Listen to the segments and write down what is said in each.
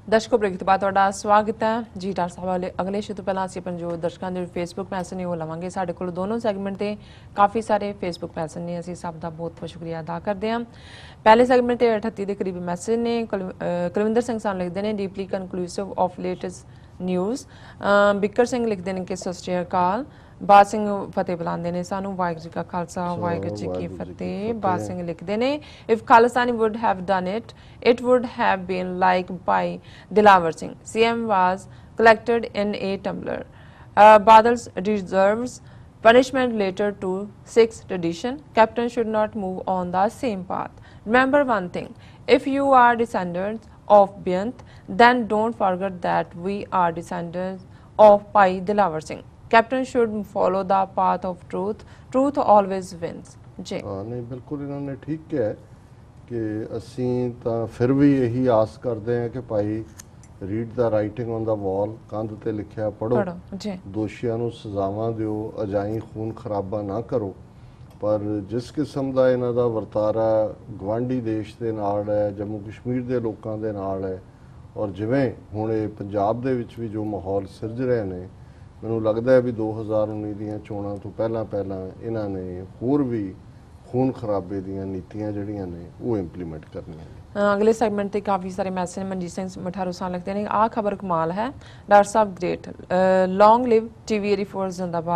दर्शकों ब्रेक तो बाद ਤੁਹਾਡਾ ਸਵਾਗਤ ਹੈ ਜੀ ਡਾਕਟਰ ਸਾਹਿਬ ਵਾਲੇ ਅਗਲੇ ਸ਼ੋ ਤੋਂ ਪਹਿਲਾਂ ਅਸੀਂ ਆਪਣ ਜੋ ਦਰਸ਼ਕਾਂ ਦੇ ਫੇਸਬੁੱਕ ਮੈਸੇਜ ਨੇ ਉਹ ਲਵਾਂਗੇ ਸਾਡੇ ਕੋਲ ਦੋਨੋਂ ਸੈਗਮੈਂਟ ਤੇ ਕਾਫੀ ਸਾਰੇ ਫੇਸਬੁੱਕ ਮੈਸੇਜ ਨੇ ਅਸੀਂ ਸਭ ਦਾ ਬਹੁਤ ਸ਼ੁਕਰੀਆ ਅਦਾ ਕਰਦੇ ਹਾਂ ਪਹਿਲੇ ਸੈਗਮੈਂਟ ਤੇ 38 ਦੇ ਕਰੀਬ ਮੈਸੇਜ ਨੇ ਕੁਲਵਿੰਦਰ ਸਿੰਘ ਸਾਨੂੰ ਲਿਖਦੇ ਨੇ deeply ਕਨਕਲੂਸਿਵ of latest news Bikkar Singh ਲਿਖਦੇ ਨੇ ਕਿ ਸਤਿ ਸ਼੍ਰੀ ਅਕਾਲ ਬਾਦ ਸਿੰਘ ਫਤਿਹ ਬੁਲਾਉਂਦੇ ਨੇ ਸਾਨੂੰ ਵਾਹਿਗੁਰੂ ਜੀ ਕਾ ਖਾਲਸਾ ਵਾਹਿਗੁਰੂ ਜੀ ਕੀ ਫਤਿਹ ਬਾਦ ਸਿੰਘ ਲਿਖਦੇ ਨੇ if Khalistani would have done it it would have been like by Dilawar Singh CM was collected in a tumbler Badal deserves punishment later to Sikh tradition captain should not move on the same path remember one thing if you are descendants of Biyant then don't forget that we are descendants of Pai Dilawar Singh Captain should follow the path of truth. Truth always wins. जी नहीं बिल्कुल इन्होंने ठीक किया है कि ਅਸੀਂ ਤਾਂ ਫਿਰ ਵੀ ਇਹੀ ਆਸ ਕਰਦੇ ਹਾਂ ਕਿ ਭਾਈ read the writing on the wall ਕੰਧ ਤੇ ਲਿਖਿਆ ਪੜੋ ਜੀ ਦੋਸ਼ੀਆਂ ਨੂੰ ਸਜ਼ਾਵਾਂ ਦਿਓ ਅਜਾਈ ਖੂਨ ਖਰਾਬਾ ਨਾ ਕਰੋ ਪਰ ਜਿਸ ਕਿਸਮ ਦਾ ਇਹਨਾਂ ਦਾ ਵਰਤਾਰਾ ਗਵਾਂਢੀ ਦੇਸ਼ ਦੇ ਨਾਲ ਹੈ ਜੰਮੂ ਕਸ਼ਮੀਰ ਦੇ ਲੋਕਾਂ ਦੇ ਨਾਲ ਹੈ ਔਰ ਜਿਵੇਂ ਹੁਣ ਇਹ ਪੰਜਾਬ ਦੇ ਵਿੱਚ ਵੀ ਜੋ ਮਾਹੌਲ ਸਿਰਜ ਰਹੇ ਨੇ ਮੈਨੂੰ ਲੱਗਦਾ ਹੈ ਵੀ 2019 ਦੀਆਂ ਚੋਣਾਂ ਤੋਂ ਪਹਿਲਾਂ ਇਹਨਾਂ ਨੇ ਹੋਰ ਵੀ ਖੂਨ ਖਰਾਬੇ ਦੀਆਂ ਨੀਤੀਆਂ ਜਿਹੜੀਆਂ ਨੇ ਉਹ ਇੰਪਲੀਮੈਂਟ ਕਰਨੀਆਂ ਨੇ ਅਗਲੇ ਸੈਗਮੈਂਟ ਤੇ ਕਾਫੀ ਸਾਰੇ ਮੈਸੇਜ ਮਨਜੀਤ ਸਿੰਘ ਮਠਾਰੂ ਸਾਹਿਬ ਲਿਖਦੇ ਨੇ ਆਹ ਖਬਰ ਕਮਾਲ ਹੈ ਡਾਕਟਰ ਸਾਹਿਬ ਗ੍ਰੇਟ ਲੌਂਗ ਲਿਵ ਟੀਵੀ 84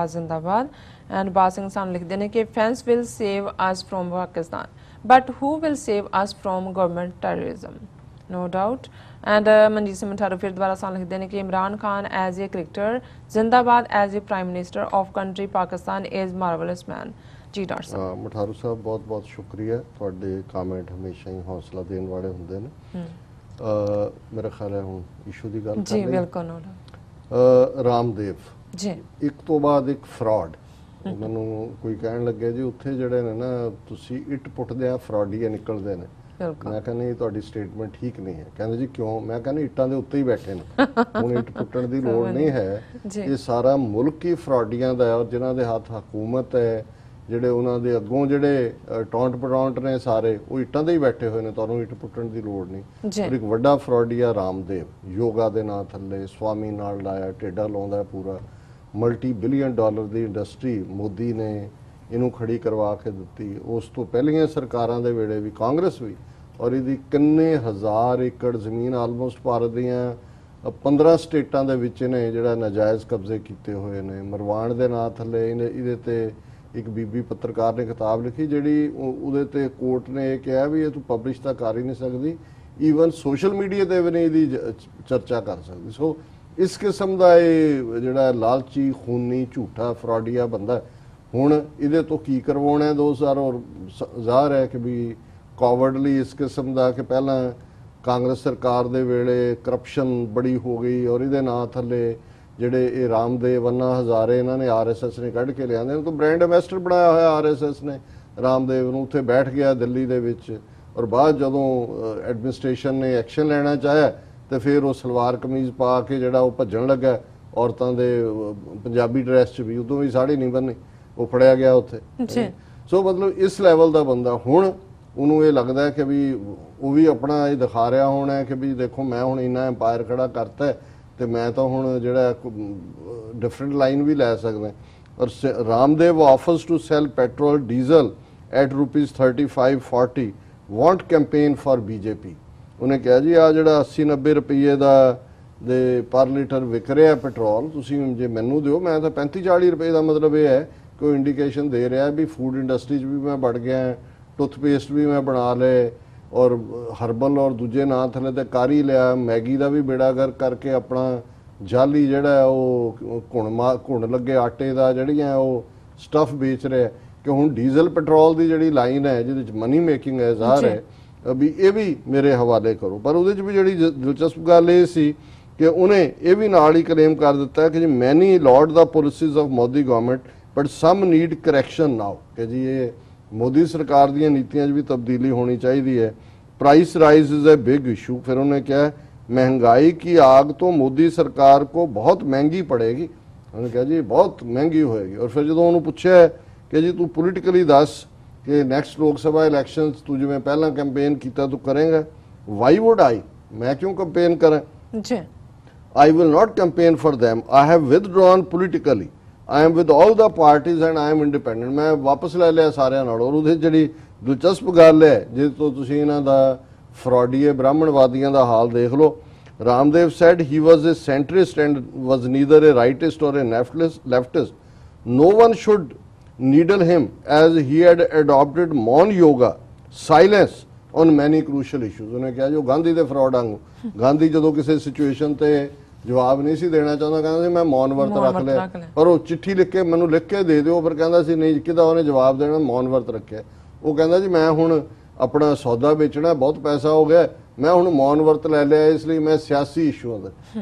ਜ਼ਿੰਦਾਬਾਦ ਐਂਡ ਬਾਦ ਸਿੰਘ ਸਾਹਿਬ ਲਿਖਦੇ ਨੇ ਕਿ fence will save us from Pakistan but who will save us from government terrorism no doubt and Manjeet Singh Mataru फिर दोबारा साल लिखते हैं कि Imran Khan as a cricketer जिंदाबाद as a prime minister of country Pakistan is marvelous man ji doctor साहब ਮਠਾਰੂ ਸਾਹਿਬ ਬਹੁਤ ਬਹੁਤ ਸ਼ੁਕਰੀਆ ਤੁਹਾਡੇ ਕਮੈਂਟ ਹਮੇਸ਼ਾ ਹੀ ਹੌਸਲਾ ਦੇਣ ਵਾਲੇ ਹੁੰਦੇ ਨੇ ਮੇਰਾ ਖਿਆਲ ਹੈ ਹੁਣ ਇਸ਼ੂ ਦੀ ਗੱਲ ਜੀ ਬਿਲਕੁਲ ਰਾਮਦੇਵ ਜੀ ਇੱਕ ਤੋਂ ਬਾਅਦ ਇੱਕ ਫਰਾਡ ਮੈਨੂੰ ਕੋਈ ਕਹਿਣ ਲੱਗਿਆ ਜੀ ਉੱਥੇ ਜਿਹੜੇ ਨੇ ਨਾ ਤੁਸੀਂ ਇੱਟ ਪੁੱਟਦੇ ਆ ਫਰਾਡੀਆ ਨਿਕਲਦੇ ਨੇ ਮੈਂ ਕਹਿੰਦਾ ਤੁਹਾਡੀ ਸਟੇਟਮੈਂਟ ਠੀਕ ਨਹੀਂ ਹੈ ਕਹਿੰਦੇ ਜੀ ਕਿਉਂ ਮੈਂ ਕਹਿੰਦਾ ਇੱਟਾਂ ਦੇ ਉੱਤੇ ਹੀ ਬੈਠੇ ਨੇ ਹੁਣ ਇੱਟ ਪੁੱਟਣ ਦੀ ਲੋੜ ਨਹੀਂ ਹੈ ਇਹ ਸਾਰਾ ਮੁਲਕ ਹੀ ਫਰਾਡੀਆਂ ਦਾ ਹੈ ਔਰ ਜਿਨ੍ਹਾਂ ਦੇ ਹੱਥ ਹਕੂਮਤ ਹੈ ਜਿਹੜੇ ਉਹਨਾਂ ਦੇ ਅੱਗੋਂ ਜਿਹੜੇ ਟੌਂਟ ਪਟੌਂਟ ਨੇ ਸਾਰੇ ਉਹ ਇੱਟਾਂ ਦੇ ਹੀ ਬੈਠੇ ਹੋਏ ਨੇ ਤੁਹਾਨੂੰ ਇੱਟ ਪੁੱਟਣ ਦੀ ਲੋੜ ਨਹੀਂ ਔਰ ਇੱਕ ਵੱਡਾ ਫਰਾਡੀਆ ਰਾਮਦੇਵ ਯੋਗਾ ਦੇ ਨਾਂ ਥੱਲੇ ਸਵਾਮੀ ਨਾਲ ਲਾਇਆ ਟੇਡਾ ਲਾਉਂਦਾ ਪੂਰਾ ਮਲਟੀ ਬਿਲੀਅਨ ਡਾਲਰ ਦੀ ਇੰਡਸਟਰੀ ਮੋਦੀ ਨੇ ਇਹਨੂੰ ਖੜੀ ਕਰਵਾ ਕੇ ਦਿੱਤੀ ਉਸ ਤੋਂ ਪਹਿਲੀਆਂ ਸਰਕਾਰਾਂ ਦੇ ਵੇਲੇ ਵੀ ਕਾਂਗਰਸ ਵੀ ਔਰ ਇਹਦੀ ਕਿੰਨੇ ਹਜ਼ਾਰ ਏਕੜ ਜ਼ਮੀਨ ਆਲਮੋਸਟ ਭਾਰਤ ਦੀਆਂ 15 ਸਟੇਟਾਂ ਦੇ ਵਿੱਚ ਨੇ ਜਿਹੜਾ ਨਾਜਾਇਜ਼ ਕਬਜ਼ੇ ਕੀਤੇ ਹੋਏ ਨੇ ਮਰਵਾਣ ਦੇ ਨਾਂ ਥੱਲੇ ਇਹਦੇ ਤੇ ਇੱਕ ਬੀਬੀ ਪੱਤਰਕਾਰ ਨੇ ਕਿਤਾਬ ਲਿਖੀ ਜਿਹੜੀ ਉਹਦੇ ਤੇ ਕੋਰਟ ਨੇ ਇਹ ਕਿਹਾ ਵੀ ਇਹ ਤੂੰ ਪਬਲਿਸ਼ ਤਾਂ ਕਰ ਹੀ ਨਹੀਂ ਸਕਦੀ ਈਵਨ ਸੋਸ਼ਲ ਮੀਡੀਆ ਤੇ ਵੀ ਨਹੀਂ ਇਹਦੀ ਚਰਚਾ ਕਰ ਸਕਦੀ ਸੋ ਇਸ ਕਿਸਮ ਦਾ ਇਹ ਜਿਹੜਾ ਲਾਲਚੀ ਖੂਨੀ ਝੂਠਾ ਫਰਾਡੀਆ ਬੰਦਾ ਹੁਣ ਇਹਦੇ ਤੋਂ ਕੀ ਕਰਵਾਉਣਾ 2000 ਔਰ ਜ਼ਾਹਰ ਹੈ ਕਿ ਵੀ ਕਾਵਰਡਲੀ ਇਸ ਕਿਸਮ ਦਾ ਕਿ ਪਹਿਲਾਂ ਕਾਂਗਰਸ ਸਰਕਾਰ ਦੇ ਵੇਲੇ ਕਰਪਸ਼ਨ ਬੜੀ ਹੋ ਗਈ ਔਰ ਇਹਦੇ ਨਾਂ ਥੱਲੇ ਜਿਹੜੇ ਇਹ ਰਾਮਦੇਵ ਅੰਨਾ ਹਜ਼ਾਰੇ ਇਹਨਾਂ ਨੇ ਆਰਐਸਐਸ ਨੇ ਕੱਢ ਕੇ ਲਿਆਂਦੇ ਨੇ ਤਾਂ ਬ੍ਰਾਂਡ ਐਂਬੈਸਡਰ ਬਣਾਇਆ ਹੋਇਆ ਆਰਐਸਐਸ ਨੇ ਰਾਮਦੇਵ ਨੂੰ ਉੱਥੇ ਬੈਠ ਗਿਆ ਦਿੱਲੀ ਦੇ ਵਿੱਚ ਔਰ ਬਾਅਦ ਜਦੋਂ ਐਡਮਿਨਿਸਟ੍ਰੇਸ਼ਨ ਨੇ ਐਕਸ਼ਨ ਲੈਣਾ ਚਾਹਿਆ ਤੇ ਫਿਰ ਉਹ ਸਲਵਾਰ ਕਮੀਜ਼ ਪਾ ਕੇ ਜਿਹੜਾ ਉਹ ਭੱਜਣ ਲੱਗਾ ਔਰਤਾਂ ਦੇ ਪੰਜਾਬੀ ਡਰੈਸ 'ਚ ਵੀ ਉਦੋਂ ਵੀ ਸਾੜੀ ਨਹੀਂ ਬੰਨੀ ਉਹ ਫੜਿਆ ਗਿਆ ਉੱਥੇ ਸੋ ਮਤਲਬ ਇਸ ਲੈਵਲ ਦਾ ਬੰਦਾ ਹੁਣ ਉਹਨੂੰ ਇਹ ਲੱਗਦਾ ਹੈ ਕਿ ਵੀ ਉਹ ਵੀ ਆਪਣਾ ਇਹ ਦਿਖਾ ਰਿਹਾ ਹੋਣਾ ਕਿ ਵੀ ਦੇਖੋ ਮੈਂ ਹੁਣ ਇੰਨਾ ਐਮਪਾਇਰ ਖੜਾ ਕਰਤਾ ਤੇ ਮੈਂ ਤਾਂ ਹੁਣ ਜਿਹੜਾ ਡਿਫਰੈਂਟ ਲਾਈਨ ਵੀ ਲੈ ਸਕਦਾ ਔਰ Ramdev offers to sell petrol diesel at ₹35-40 want campaign for BJP ਉਹਨੇ ਕਿਹਾ ਜੀ ਆ ਜਿਹੜਾ 80-90 ਰੁਪਏ ਦਾ ਦੇ ਪਰ ਲੀਟਰ ਵਿਕ ਰਿਹਾ ਪੈਟਰੋਲ ਤੁਸੀਂ ਜੇ ਮੈਨੂੰ ਦਿਓ ਮੈਂ ਤਾਂ 35-40 ਰੁਪਏ ਦਾ ਮਤਲਬ ਇਹ ਹੈ ਕਿ ਉਹ ਇੰਡੀਕੇਸ਼ਨ ਦੇ ਰਿਹਾ ਵੀ ਫੂਡ ਇੰਡਸਟਰੀ 'ਚ ਵੀ ਮੈਂ ਵੜ ਗਿਆ ਟੁੱਥਪੇਸਟ ਵੀ ਮੈਂ ਬਣਾ ਲਏ ਔਰ ਹਰਬਲ ਔਰ ਦੂਜੇ ਨਾਂ ਥੱਲੇ ਤੇ ਕਰ ਹੀ ਲਿਆ ਮੈਗੀ ਦਾ ਵੀ ਬੇੜਾਗਰ ਕਰਕੇ ਆਪਣਾ ਜਾਲੀ ਜਿਹੜਾ ਉਹ ਘੁਣ ਲੱਗੇ ਆਟੇ ਦਾ ਜਿਹੜੀਆਂ ਉਹ ਸਟਫ ਵੇਚ ਰਿਹਾ ਕਿ ਹੁਣ ਡੀਜ਼ਲ ਪੈਟਰੋਲ ਦੀ ਜਿਹੜੀ ਲਾਈਨ ਹੈ ਜਿਹਦੇ ਵਿੱਚ ਮਨੀ ਮੇਕਿੰਗ ਹੈ ਜ਼ਾਹਰ ਹੈ ਵੀ ਇਹ ਵੀ ਮੇਰੇ ਹਵਾਲੇ ਕਰੋ ਪਰ ਉਹਦੇ 'ਚ ਵੀ ਜਿਹੜੀ ਦਿਲਚਸਪ ਗੱਲ ਇਹ ਸੀ ਕਿ ਉਹਨੇ ਇਹ ਵੀ ਨਾਲ ਹੀ ਕਲੇਮ ਕਰ ਦਿੱਤਾ ਕਿ ਜੀ many laud the policies of Modi government but some need correction now ਕਿ ਜੀ ਇਹ ਮੋਦੀ ਸਰਕਾਰ ਦੀਆਂ ਨੀਤੀਆਂ 'ਚ ਵੀ ਤਬਦੀਲੀ ਹੋਣੀ ਚਾਹੀਦੀ ਹੈ price rise is a big issue फिर उन्होंने कहा महंगाई की आग तो मोदी सरकार को बहुत महंगी पड़ेगी उन्होंने कहा जी बहुत महंगी होएगी और फिर जो उन्होंने पूछा है कि जी तू पोलिटिकली दस कि नैक्सट लोक सभा इलैक्शंस तू जिवें पहला कैंपेन किया तू करेंगा वाई वुड आई मैं क्यों कैंपेन करें जी I will not campaign for them. I have withdrawn politically. I am with all the parties and I am independent. ਮੈਂ ਵਾਪਸ ਲੈ ਲਿਆ ਸਾਰਿਆਂ ਨਾਲ। ਔਰ ਉਹਦੇ ਜਿਹੜੀ ਦਿਲਚਸਪ ਗੱਲ ਹੈ, ਜਿਸ ਤੋਂ ਤੁਸੀਂ ਇਹਨਾਂ ਦਾ ਫਰਾਡੀਏ ਬ੍ਰਾਹਮਣਵਾਦੀਆਂ ਦਾ ਹਾਲ ਦੇਖ ਲਓ। Ramdev said he was a centrist and was neither a rightist or a leftist. No one should needle him as he had adopted Maun Yoga, silence on many crucial issues. ਉਹਨੇ ਕਿਹਾ ਜੋ ਗਾਂਧੀ ਦੇ ਫਰਾਡ ਵਾਂਗੂ, ਗਾਂਧੀ ਜਦੋਂ ਕਿਸੇ situation ਤੇ ਜਵਾਬ ਨਹੀਂ ਸੀ ਦੇਣਾ ਚਾਹੁੰਦਾ, ਕਹਿੰਦਾ ਸੀ ਮੈਂ ਮੌਨ ਵਰਤ ਰੱਖ ਲਿਆ, ਪਰ ਉਹ ਚਿੱਠੀ ਲਿਖ ਕੇ ਮੈਨੂੰ ਲਿਖ ਕੇ ਦੇ ਦਿਓ, ਫਿਰ ਕਹਿੰਦਾ ਸੀ ਨਹੀਂ ਕਿਦਾ ਉਹਨੇ ਜਵਾਬ ਦੇਣਾ, ਮੌਨ ਵਰਤ ਰੱਖਿਆ। ਉਹ ਕਹਿੰਦਾ ਜੀ ਮੈਂ ਹੁਣ ਆਪਣਾ ਸੌਦਾ ਵੇਚਣਾ, ਬਹੁਤ ਪੈਸਾ ਹੋ ਗਿਆ, ਮੈਂ ਹੁਣ ਮੌਨ ਵਰਤ ਲੈ ਲਿਆ, ਇਸ ਲਈ ਮੈਂ ਸਿਆਸੀ ਇਸ਼ੂਆਂ ਦਾ।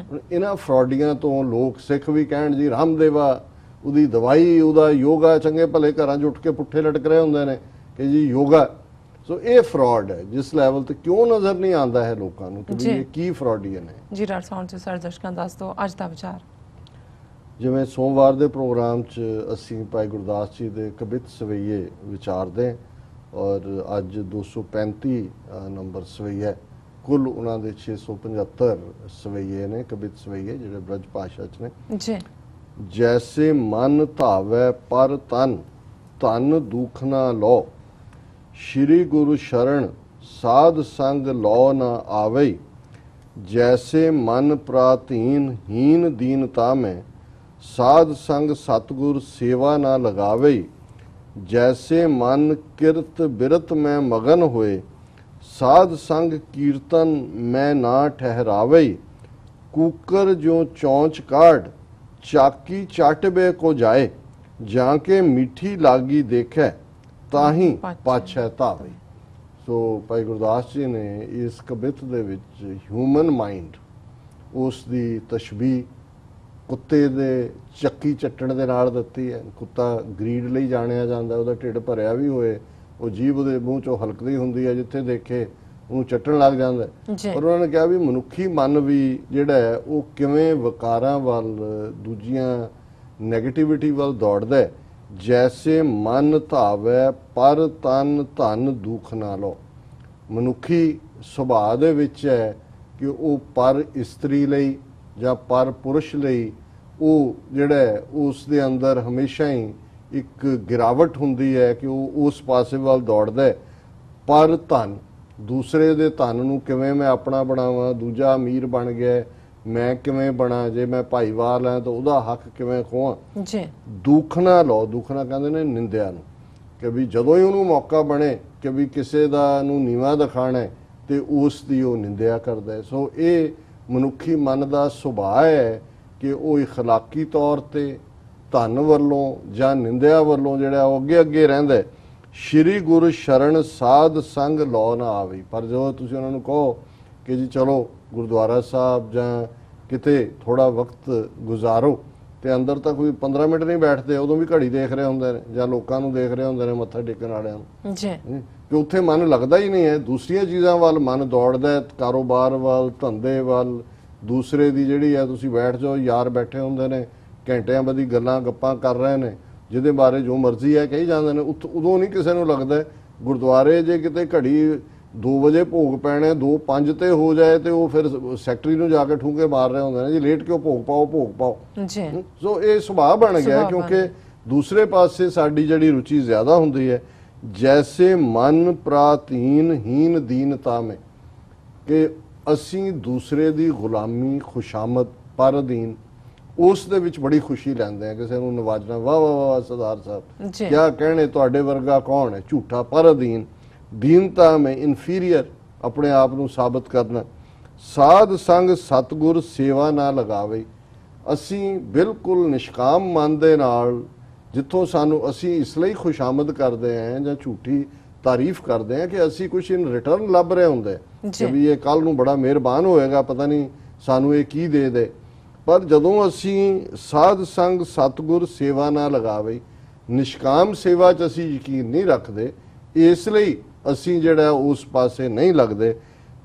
ਇਹਨਾਂ ਫਰਾਡੀਆਂ ਤੋਂ ਲੋਕ ਸਿੱਖ ਵੀ ਕਹਿਣ ਜੀ ਰਾਮਦੇਵਾ ਉਹਦੀ ਦਵਾਈ, ਉਹਦਾ ਯੋਗਾ, ਚੰਗੇ ਭਲੇ ਘਰਾਂ 'ਚ ਉੱਠ ਕੇ ਪੁੱਠੇ ਲਟਕ ਰਹੇ ਹੁੰਦੇ ਨੇ ਕਿ ਜੀ ਯੋਗਾ। ਸੋ ਇਹ ਫਰਾਡ ਹੈ ਜਿਸ ਲੈਵਲ ਤੇ ਕਿਉਂ ਨਜ਼ਰ ਨਹੀਂ ਆਉਂਦਾ ਹੈ ਲੋਕਾਂ ਨੂੰ ਕਿ ਵੀ ਇਹ ਕੀ ਫਰਾਡੀਅਨ ਹੈ। ਜੀ ਡਾਕਟਰ ਸਾਹਿਬ ਜੀ ਸਾਡੇ ਦਰਸ਼ਕਾਂ ਦੱਸ ਦਿਓ ਅੱਜ ਦਾ ਵਿਚਾਰ। ਜਿਵੇਂ ਸੋਮਵਾਰ ਦੇ ਪ੍ਰੋਗਰਾਮ 'ਚ ਅਸੀਂ ਭਾਈ ਗੁਰਦਾਸ ਜੀ ਦੇ ਕਬਿਤ ਸਵਈਏ ਵਿਚਾਰਦੇ ਔਰ ਅੱਜ 235 ਨੰਬਰ ਸਵਈਆ, ਕੁੱਲ ਉਹਨਾਂ ਦੇ 675 ਸਵਈਏ ਨੇ ਕਬਿਤ ਸਵਈਏ ਜਿਹੜੇ ਬ੍ਰਜ ਭਾਸ਼ਾ 'ਚ ਨੇ। ਜੀ ਜੈਸੇ ਮਨ ਧਾਵੈ ਪਰ ਤਨ, ਧਨ ਦੁਖ ਨਾ ਲੋ, ਸ਼੍ਰੀ ਗੁਰੂ ਸ਼ਰਨ ਸਾਧ ਸੰਗ ਲੋ ਨਾ ਆਵਈ, ਜੈਸੇ ਮਨ ਪ੍ਰਾਤੀਨ ਹੀਨ ਦੀਨਤਾ ਮੈਂ, ਸਾਧ ਸੰਗ ਸਤਗੁਰ ਸੇਵਾ ਨਾ ਲਗਾਵਈ, ਜੈਸੇ ਮਨ ਕਿਰਤ ਬਿਰਤ ਮੈਂ ਮਗਨ ਹੋਏ, ਸਾਧ ਸੰਗ ਕੀਰਤਨ ਮੈਂ ਨਾ ਠਹਿਰਾਵਈ, ਕੂਕਰ ਜੋ ਚੌਂਚ ਕਾਢ ਚਾਕੀ ਚਾਟਬੇ ਕੋ ਜਾਏ, ਜਾਂ ਕੇ ਮਿੱਠੀ ਲਾਗੀ ਦੇਖੈ ਤਾਹੀਂ ਪਾਛੈ ਧਾਵੇ। ਸੋ ਭਾਈ ਗੁਰਦਾਸ ਜੀ ਨੇ ਇਸ ਕਬਿਤ ਦੇ ਵਿੱਚ ਹਿਊਮਨ ਮਾਈਂਡ, ਉਸ ਦੀ ਤਸ਼ਬੀਹ ਕੁੱਤੇ ਦੇ ਚੱਕੀ ਚੱਟਣ ਦੇ ਨਾਲ ਦਿੱਤੀ ਹੈ। ਕੁੱਤਾ ਗਰੀਡ ਲਈ ਜਾਣਿਆ ਜਾਂਦਾ, ਉਹਦਾ ਢਿੱਡ ਭਰਿਆ ਵੀ ਹੋਏ, ਉਹ ਜੀਭ ਉਹਦੇ ਮੂੰਹ ਚੋਂ ਹਲਕਦੀ ਹੁੰਦੀ ਹੈ, ਜਿੱਥੇ ਦੇਖੇ ਉਹਨੂੰ ਚੱਟਣ ਲੱਗ ਜਾਂਦਾ। ਪਰ ਉਹਨਾਂ ਨੇ ਕਿਹਾ ਵੀ ਮਨੁੱਖੀ ਮਨ ਵੀ ਜਿਹੜਾ ਹੈ ਉਹ ਕਿਵੇਂ ਵਿਕਾਰਾਂ ਵੱਲ, ਦੂਜੀਆਂ ਨੈਗੇਟਿਵਿਟੀ ਵੱਲ ਦੌੜਦਾ ਹੈ। ਜੈਸੇ ਮਨ ਧਾਵੈ ਪਰ ਤਨ ਧਨ ਦੁਖ ਨਾ ਲੋ, ਮਨੁੱਖੀ ਸੁਭਾਅ ਦੇ ਵਿੱਚ ਹੈ ਕਿ ਉਹ ਪਰ ਇਸਤਰੀ ਲਈ ਜਾਂ ਪਰ ਪੁਰਸ਼ ਲਈ ਉਹ ਜਿਹੜਾ ਹੈ ਉਸ ਦੇ ਅੰਦਰ ਹਮੇਸ਼ਾ ਹੀ ਇੱਕ ਗਿਰਾਵਟ ਹੁੰਦੀ ਹੈ ਕਿ ਉਹ ਉਸ ਪਾਸੇ ਵੱਲ ਦੌੜਦਾ ਹੈ। ਪਰ ਧਨ, ਦੂਸਰੇ ਦੇ ਧਨ ਨੂੰ ਕਿਵੇਂ ਮੈਂ ਆਪਣਾ ਬਣਾਵਾਂ, ਦੂਜਾ ਅਮੀਰ ਬਣ ਗਿਆ ਮੈਂ ਕਿਵੇਂ ਬਣਾ, ਜੇ ਮੈਂ ਭਾਈਵਾਲ ਹਾਂ ਤਾਂ ਉਹਦਾ ਹੱਕ ਕਿਵੇਂ ਖੋਹਾਂ। ਜੀ ਦੁੱਖ ਨਾ ਲਓ, ਦੁੱਖ ਨਾ ਕਹਿੰਦੇ ਨੇ ਨਿੰਦਿਆ ਨੂੰ, ਕਿ ਵੀ ਜਦੋਂ ਹੀ ਉਹਨੂੰ ਮੌਕਾ ਬਣੇ ਕਿ ਵੀ ਕਿਸੇ ਦਾ ਨੂੰ ਨੀਵਾਂ ਦਿਖਾਣਾ ਤੇ ਉਸ ਦੀ ਉਹ ਨਿੰਦਿਆ ਕਰਦਾ ਹੈ। ਸੋ ਇਹ ਮਨੁੱਖੀ ਮਨ ਦਾ ਸੁਭਾਅ ਹੈ ਕਿ ਉਹ ਇਖਲਾਕੀ ਤੌਰ ਤੇ ਧਨ ਵੱਲੋਂ ਜਾਂ ਨਿੰਦਿਆ ਵੱਲੋਂ ਜਿਹੜਾ ਉਹ ਅੱਗੇ ਅੱਗੇ ਰਹਿੰਦਾ। ਸ਼੍ਰੀ ਗੁਰੂ ਸ਼ਰਨ ਸਾਧ ਸੰਗ ਲੋ ਨਾ ਆਵੇ, ਪਰ ਜਦੋਂ ਤੁਸੀਂ ਉਹਨਾਂ ਨੂੰ ਕਹੋ ਕਿ ਜੀ ਚਲੋ ਗੁਰਦੁਆਰਾ ਸਾਹਿਬ ਜਾਂ ਕਿਤੇ ਥੋੜਾ ਵਕਤ ਗੁਜ਼ਾਰੋ, ਤੇ ਅੰਦਰ ਤਾਂ ਕੋਈ 15 ਮਿੰਟ ਨਹੀਂ ਬੈਠਦੇ, ਉਦੋਂ ਵੀ ਘੜੀ ਦੇਖ ਰਹੇ ਹੁੰਦੇ ਨੇ ਜਾਂ ਲੋਕਾਂ ਨੂੰ ਦੇਖ ਰਹੇ ਹੁੰਦੇ ਨੇ ਮੱਥਾ ਟੇਕਣ ਵਾਲਿਆਂ ਨੂੰ, ਕਿ ਉੱਥੇ ਮਨ ਲੱਗਦਾ ਹੀ ਨਹੀਂ ਹੈ, ਦੂਸਰੀਆਂ ਚੀਜ਼ਾਂ ਵੱਲ ਮਨ ਦੌੜਦਾ ਹੈ, ਕਾਰੋਬਾਰ ਵੱਲ, ਧੰਦੇ ਵੱਲ, ਦੂਸਰੇ ਦੀ ਜਿਹੜੀ ਹੈ ਤੁਸੀਂ ਬੈਠ ਜਾਓ, ਯਾਰ ਬੈਠੇ ਹੁੰਦੇ ਨੇ ਘੰਟਿਆਂ ਬੱਧੀ ਗੱਲਾਂ ਗੱਪਾਂ ਕਰ ਰਹੇ ਨੇ, ਜਿਹਦੇ ਬਾਰੇ ਜੋ ਮਰਜ਼ੀ ਹੈ ਕਹੀ ਜਾਂਦੇ ਨੇ। ਉਦੋਂ ਨਹੀਂ ਕਿਸੇ ਨੂੰ ਲੱਗਦਾ ਗੁਰਦੁਆਰੇ ਜੇ ਕਿਤੇ ਘੜੀ 2 ਵਜੇ ਭੋਗ ਪੈਣੇ 2:05 ਤੇ ਹੋ ਜਾਏ ਤੇ ਉਹ ਫਿਰ ਸੈਕਟਰੀ ਨੂੰ ਜਾ ਕੇ ਠੂੰਕੇ ਮਾਰ ਰਹੇ ਹੁੰਦੇ ਨੇ ਜੀ ਲੇਟ ਕਿਉਂ ਭੋਗ ਪਾਓ ਭੋਗ ਪਾਓ। ਸੋ ਇਹ ਸੁਭਾਅ ਬਣ ਗਿਆ ਕਿਉਂਕਿ ਦੂਸਰੇ ਪਾਸੇ ਸਾਡੀ ਜਿਹੜੀ ਰੁਚੀ ਜ਼ਿਆਦਾ ਹੁੰਦੀ ਹੈ। ਜੈਸੇ ਮਨ ਪ੍ਰਾਤੀਨ ਹੀਨ ਦੀਨਤਾ ਮੈਂ, ਕਿ ਅਸੀਂ ਦੂਸਰੇ ਦੀ ਗੁਲਾਮੀ ਖੁਸ਼ਾਮਦ ਪਰ ਅਧੀਨ ਉਸ ਦੇ ਵਿੱਚ ਬੜੀ ਖੁਸ਼ੀ ਲੈਂਦੇ ਆ, ਕਿਸੇ ਨੂੰ ਨਵਾਜਣਾ, ਵਾਹ ਵਾਹ ਵਾਹ ਸਰਦਾਰ ਸਾਹਿਬ ਕਿਆ ਕਹਿਣੇ, ਤੁਹਾਡੇ ਵਰਗਾ ਕੌਣ ਹੈ, ਝੂਠਾ ਪਰ ਅਧੀਨ, ਦੀਨਤਾ ਮੈਂ ਇਨਫੀਰੀਅਰ, ਆਪਣੇ ਆਪ ਨੂੰ ਸਾਬਤ ਕਰਨਾ। ਸਾਧ ਸੰਗ ਸਤਗੁਰ ਸੇਵਾ ਨਾ ਲਗਾਵੇ, ਅਸੀਂ ਬਿਲਕੁਲ ਨਿਸ਼ਕਾਮ ਮਨ ਦੇ ਨਾਲ, ਜਿੱਥੋਂ ਸਾਨੂੰ ਅਸੀਂ ਇਸ ਲਈ ਖੁਸ਼ਾਮਦ ਕਰਦੇ ਹਾਂ ਜਾਂ ਝੂਠੀ ਤਾਰੀਫ ਕਰਦੇ ਹਾਂ ਕਿ ਅਸੀਂ ਕੁਝ ਇਨ ਰਿਟਰਨ ਲੱਭ ਰਹੇ ਹੁੰਦੇ ਕਿ ਵੀ ਇਹ ਕੱਲ ਨੂੰ ਬੜਾ ਮਿਹਰਬਾਨ ਹੋਏਗਾ, ਪਤਾ ਨਹੀਂ ਸਾਨੂੰ ਇਹ ਕੀ ਦੇ ਦੇ। ਪਰ ਜਦੋਂ ਅਸੀਂ ਸਾਧ ਸੰਗ ਸਤਗੁਰ ਸੇਵਾ ਨਾ ਲਗਾਵੇ, ਨਿਸ਼ਕਾਮ ਸੇਵਾ 'ਚ ਅਸੀਂ ਯਕੀਨ ਨਹੀਂ ਰੱਖਦੇ, ਇਸ ਲਈ ਅਸੀਂ ਜਿਹੜਾ ਉਸ ਪਾਸੇ ਨਹੀਂ ਲੱਗਦੇ।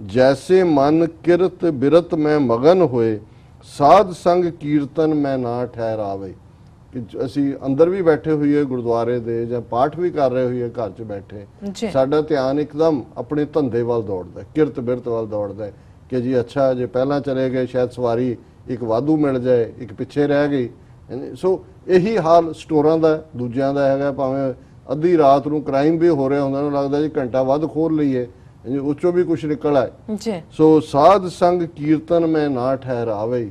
ਜੈਸੇ ਮਨ ਕਿਰਤ ਬਿਰਤ ਮੈਂ ਮਗਨ ਹੋਏ, ਸਾਧ ਸੰਗ ਕੀਰਤਨ ਮੈਂ ਨਾ ਠਹਿਰਾਵੇ, ਕਿ ਅਸੀਂ ਅੰਦਰ ਵੀ ਬੈਠੇ ਹੋਈਏ ਗੁਰਦੁਆਰੇ ਦੇ ਜਾਂ ਪਾਠ ਵੀ ਕਰ ਰਹੇ ਹੋਈਏ ਘਰ 'ਚ ਬੈਠੇ, ਸਾਡਾ ਧਿਆਨ ਇੱਕਦਮ ਆਪਣੇ ਧੰਦੇ ਵੱਲ ਦੌੜਦਾ, ਕਿਰਤ ਬਿਰਤ ਵੱਲ ਦੌੜਦਾ ਕਿ ਜੀ ਅੱਛਾ ਜੇ ਪਹਿਲਾਂ ਚਲੇ ਗਏ ਸ਼ਾਇਦ ਸਵਾਰੀ ਇੱਕ ਵਾਧੂ ਮਿਲ ਜਾਏ, ਇੱਕ ਪਿੱਛੇ ਰਹਿ ਗਈ। ਸੋ ਇਹੀ ਹਾਲ ਸਟੋਰਾਂ ਦਾ ਦੂਜਿਆਂ ਦਾ ਹੈਗਾ। ਭਾਵੇਂ ਅੱਧੀ ਰਾਤ ਨੂੰ ਕ੍ਰਾਈਮ ਵੀ ਹੋ ਰਿਹਾ ਹੁੰਦਾ, ਉਹਨੂੰ ਲੱਗਦਾ ਜੀ ਘੰਟਾ ਵੱਧ ਖੋਲ ਲਈਏ, ਉਹ 'ਚੋਂ ਵੀ ਕੁਝ ਨਿਕਲ ਆਏ ਜੀ। ਸੋ ਸਾਧ ਸੰਗ ਕੀਰਤਨ ਮੈਂ ਨਾ ਠਹਿਰਾਵੇ,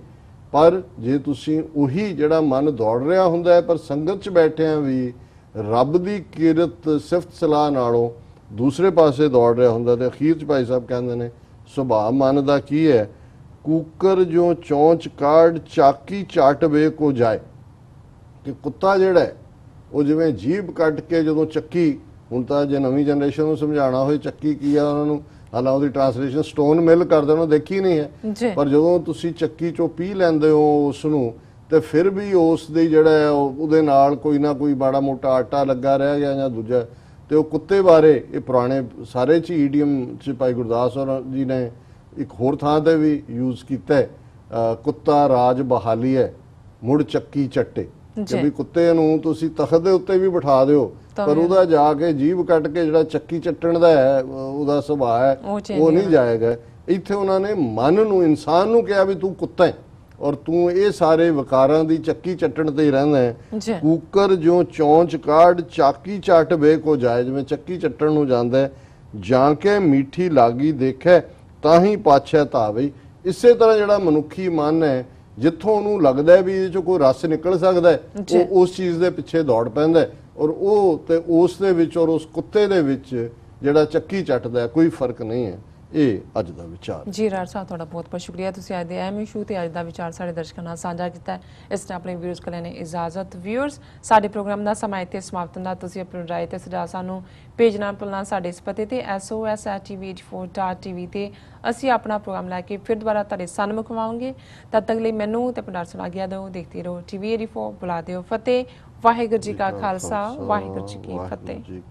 ਪਰ ਜੇ ਤੁਸੀਂ ਉਹੀ ਜਿਹੜਾ ਮਨ ਦੌੜ ਰਿਹਾ ਹੁੰਦਾ ਹੈ ਪਰ ਸੰਗਤ 'ਚ ਬੈਠਿਆਂ ਵੀ ਰੱਬ ਦੀ ਕੀਰਤ ਸਿਫਤ ਸਲਾਹ ਨਾਲੋਂ ਦੂਸਰੇ ਪਾਸੇ ਦੌੜ ਰਿਹਾ ਹੁੰਦਾ, ਤੇ ਅਖੀਰ 'ਚ ਭਾਈ ਸਾਹਿਬ ਕਹਿੰਦੇ ਨੇ ਸੁਭਾਅ ਮਨ ਦਾ ਕੀ ਹੈ, ਕੂਕਰ ਜੋ ਚੌਂਚ ਕਾੜ ਚਾਕੀ ਚਾਟਵੇ ਕੋ ਜਾਏ, ਕਿ ਕੁੱਤਾ ਜਿਹੜਾ ਹੈ ਉਹ ਜਿਵੇਂ ਜੀਭ ਕੱਟ ਕੇ ਜਦੋਂ ਚੱਕੀ, ਹੁਣ ਤਾਂ ਜੇ ਨਵੀਂ ਜਨਰੇਸ਼ਨ ਨੂੰ ਸਮਝਾਉਣਾ ਹੋਏ ਚੱਕੀ ਕੀ ਆ ਉਹਨਾਂ ਨੂੰ, ਹਾਲਾਂ ਉਹਦੀ ਟ੍ਰਾਂਸਲੇਸ਼ਨ ਸਟੋਨ ਮਿਲ ਕਰ ਦੇਣਾ ਦੇਖੀ ਨਹੀਂ ਹੈ, ਪਰ ਜਦੋਂ ਤੁਸੀਂ ਚੱਕੀ ਚੋਂ ਪੀ ਲੈਂਦੇ ਹੋ ਉਸ ਨੂੰ, ਤੇ ਫਿਰ ਵੀ ਉਸ ਦੇ ਜਿਹੜਾ ਹੈ ਉਹਦੇ ਨਾਲ ਕੋਈ ਨਾ ਕੋਈ ਮਾੜਾ ਮੋਟਾ ਆਟਾ ਲੱਗਾ ਰਹਿ ਗਿਆ ਜਾਂ ਦੂਜਾ। ਤੇ ਉਹ ਕੁੱਤੇ ਬਾਰੇ ਇਹ ਪੁਰਾਣੇ ਸਾਰੇ 'ਚ ਈਡੀਅਮ 'ਚ ਭਾਈ ਗੁਰਦਾਸ ਜੀ ਨੇ ਇੱਕ ਹੋਰ ਥਾਂ ਤੇ ਵੀ ਯੂਜ਼ ਕੀਤਾ ਹੈ, ਕੁੱਤਾ ਰਾਜ ਬਹਾਲੀ ਹੈ ਮੁੜ ਚੱਕੀ ਚੱਟੇ, ਕਿ ਵੀ ਕੁੱਤੇ ਨੂੰ ਤੁਸੀਂ ਤਖਤ ਦੇ ਉੱਤੇ ਵੀ ਬਿਠਾ ਦਿਓ ਪਰ ਉਹਦਾ ਜਾ ਕੇ ਜੀਭ ਕੱਟ ਕੇ ਜਿਹੜਾ ਚੱਕੀ ਚੱਟਣ ਦਾ ਹੈ ਉਹਦਾ ਸੁਭਾਅ ਹੈ ਉਹ ਨਹੀਂ ਜਾਏਗਾ। ਇੱਥੇ ਉਹਨਾਂ ਨੇ ਮਨ ਨੂੰ, ਇਨਸਾਨ ਨੂੰ ਕਿਹਾ ਵੀ ਤੂੰ ਕੁੱਤਾ ਹੈ ਔਰ ਤੂੰ ਇਹ ਸਾਰੇ ਵਿਕਾਰਾਂ ਦੀ ਚੱਕੀ ਚੱਟਣ ਤੇ ਹੀ ਰਹਿੰਦਾ ਹੈ। ਕੂਕਰ ਜੋ ਚੌਂਚ ਕਾੜ ਚਾਕੀ ਚੱਟ ਵੇ ਕੋ ਜਾਏ, ਜਿਵੇਂ ਚੱਕੀ ਚੱਟਣ ਨੂੰ ਜਾਂਦਾ ਜਾਂ ਕੇ ਮਿੱਠੀ ਲਾਗੀ ਦੇਖੇ ਤਾਂ ਹੀ ਪਾਛੈ ਧਾਵੇ। ਇਸੇ ਤਰ੍ਹਾਂ ਜਿਹੜਾ ਮਨੁੱਖੀ ਮਨ ਹੈ ਜਿੱਥੋਂ ਉਹਨੂੰ ਲੱਗਦਾ ਵੀ ਇਹ 'ਚੋਂ ਕੋਈ ਰਸ ਨਿਕਲ ਸਕਦਾ ਹੈ ਉਹ ਉਸ ਚੀਜ਼ ਦੇ ਪਿੱਛੇ ਦੌੜ ਪੈਂਦਾ, ਔਰ ਉਹ ਤੇ ਉਸ ਦੇ ਵਿੱਚ ਔਰ ਉਸ ਕੁੱਤੇ ਦੇ ਵਿੱਚ ਜਿਹੜਾ ਚੱਕੀ ਚੱਟਦਾ ਕੋਈ ਫਰਕ ਨਹੀਂ ਹੈ। ਇਹ ਅੱਜ ਦਾ ਵਿਚਾਰ ਜੀ। ਰਾਜ ਸਾਹਿਬ ਤੁਹਾਡਾ ਬਹੁਤ ਬਹੁਤ ਸ਼ੁਕਰੀਆ, ਤੁਸੀਂ ਅੱਜ ਦੇ ਅਹਿਮ ਇਸ਼ੂ ਤੇ ਅੱਜ ਦਾ ਵਿਚਾਰ ਸਾਡੇ ਦਰਸ਼ਕਾਂ ਨਾਲ ਸਾਂਝਾ ਕੀਤਾ। ਇਸ ਨੇ ਆਪਣੇ ਵਿਊਅਰਸ ਕੋਲ ਲੈਣੇ ਇਜਾਜ਼ਤ। ਵਿਊਅਰਸ, ਸਾਡੇ ਪ੍ਰੋਗਰਾਮ ਦਾ ਸਮਾਂ ਇੱਥੇ ਸਮਾਪਤ ਹੁੰਦਾ। ਤੁਸੀਂ ਆਪਣੀ ਰਾਏ ਤੇ ਸੁਝਾਅ ਸਾਨੂੰ ਭੇਜਣਾ ਭੁੱਲਣਾ ਸਾਡੇ ਇਸ ਪਤੇ ਤੇ sos@tv84.tv ਤੇ ਅਸੀਂ ਆਪਣਾ ਪ੍ਰੋਗਰਾਮ ਲੈ ਕੇ ਫਿਰ ਦੁਬਾਰਾ ਤੁਹਾਡੇ ਸਾਹਮਣੇ ਆਵਾਂਗੇ। ਤਦ ਤੱਕ ਲਈ ਮੈਨੂੰ ਤੇ ਪਨਾਰ ਸੁਣਾ ਗਿਆ ਦਿਓ। ਦੇਖਦੇ ਰਹੋ TV84, ਬੁਲਾ ਦਿਓ ਫਤਿਹ। ਵਾਹਿਗੁਰੂ ਜੀ ਕਾ ਖਾਲਸਾ, ਵਾਹਿਗੁਰੂ ਜੀ ਕੀ ਫਤਿਹ।